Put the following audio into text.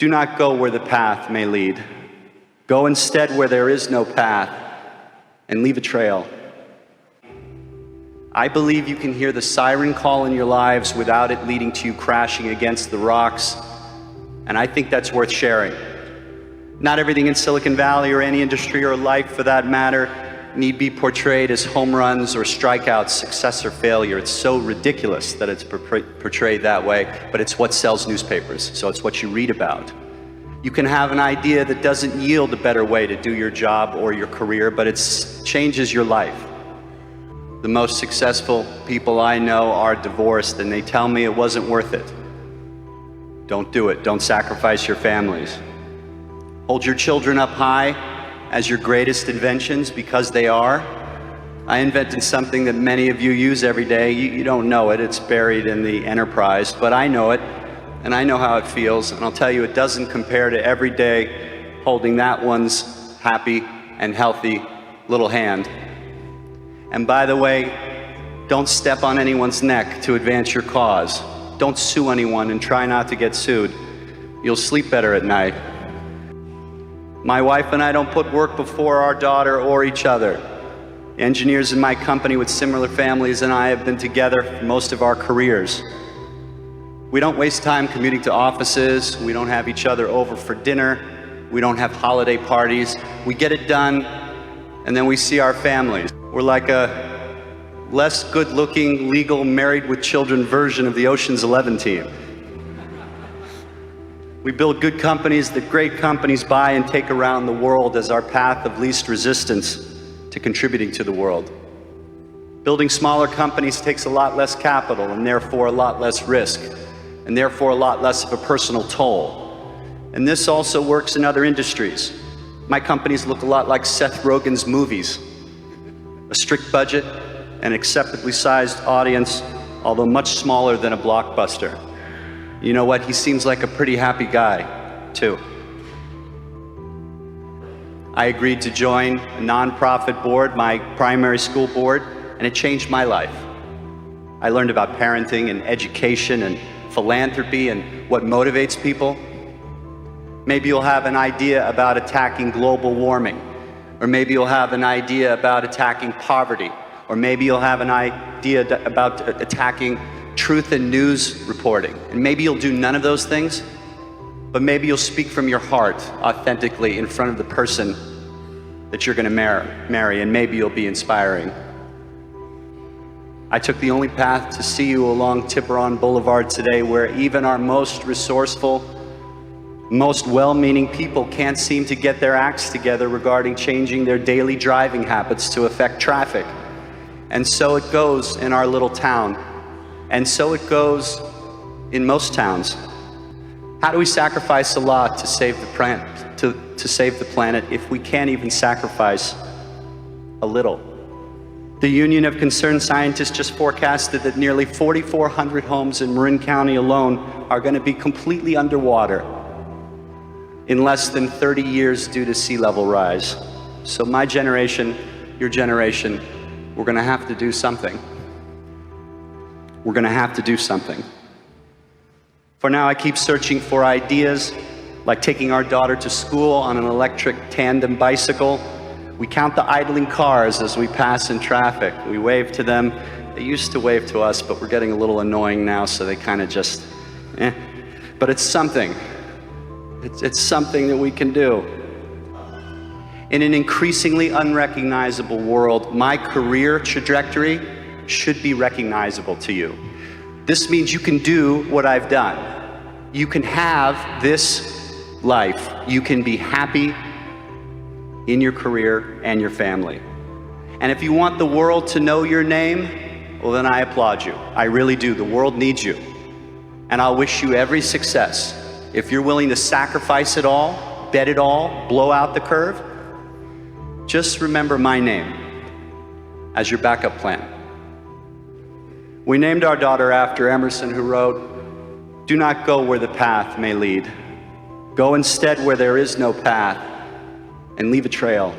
Do not go where the path may lead. Go instead where there is no path, and leave a trail. I believe you can hear the siren call in your lives without it leading to you crashing against the rocks, and I think that's worth sharing. Not everything in Silicon Valley or any industry or life for that matter need be portrayed as home runs or strikeouts, success or failure. It's so ridiculous that it's portrayed that way, but it's what sells newspapers, so it's what you read about. You can have an idea that doesn't yield a better way to do your job or your career, but it changes your life. The most successful people I know are divorced, and they tell me it wasn't worth it. Don't do it. Don't sacrifice your families. Hold your children up high as your greatest inventions, because they are. I invented something that many of you use every day. You don't know it. It's buried in the enterprise, but I know it, and I know how it feels, and I'll tell you, it doesn't compare to every day holding that one's happy and healthy little hand. And by the way, don't step on anyone's neck to advance your cause. Don't sue anyone and try not to get sued. You'll sleep better at night. My wife and I don't put work before our daughter or each other. Engineers in my company with similar families and I have been together for most of our careers. We don't waste time commuting to offices. We don't have each other over for dinner. We don't have holiday parties. We get it done, and then we see our families. We're like a less good-looking, legal, married with children version of the Ocean's 11 team. We build good companies that great companies buy and take around the world as our path of least resistance to contributing to the world. Building smaller companies takes a lot less capital and therefore a lot less risk, and therefore a lot less of a personal toll. And this also works in other industries. My companies look a lot like Seth Rogen's movies. A strict budget, an acceptably sized audience, although much smaller than a blockbuster. You know what? He seems like a pretty happy guy, too. I agreed to join a nonprofit board, my primary school board, and it changed my life. I learned about parenting and education and philanthropy and what motivates people. Maybe you'll have an idea about attacking global warming. Or maybe you'll have an idea about attacking poverty. Or maybe you'll have an idea about attacking truth and news reporting. And maybe you'll do none of those things, but maybe you'll speak from your heart authentically in front of the person that you're gonna marry, and maybe you'll be inspiring. I took the only path to see you along Tiburon Boulevard today, where even our most resourceful, most well-meaning people can't seem to get their acts together regarding changing their daily driving habits to affect traffic. And so it goes in our little town. And so it goes in most towns. How do we sacrifice a lot to save the planet if we can't even sacrifice a little? The Union of Concerned Scientists just forecasted that nearly 4,400 homes in Marin County alone are going to be completely underwater in less than 30 years due to sea level rise. So my generation, your generation, we're gonna have to do something. We're gonna have to do something. For now, I keep searching for ideas, like taking our daughter to school on an electric tandem bicycle. We count the idling cars as we pass in traffic. We wave to them. They used to wave to us, but we're getting a little annoying now, so they kind of just, But it's something. It's something that we can do. In an increasingly unrecognizable world, my career trajectory should be recognizable to you. This means you can do what I've done. You can have this life. You can be happy in your career and your family. And if you want the world to know your name, well, then I applaud you. I really do. The world needs you. And I'll wish you every success. If you're willing to sacrifice it all, bet it all, blow out the curve, just remember my name as your backup plan. We named our daughter after Emerson, who wrote, "Do not go where the path may lead. Go instead where there is no path, and leave a trail."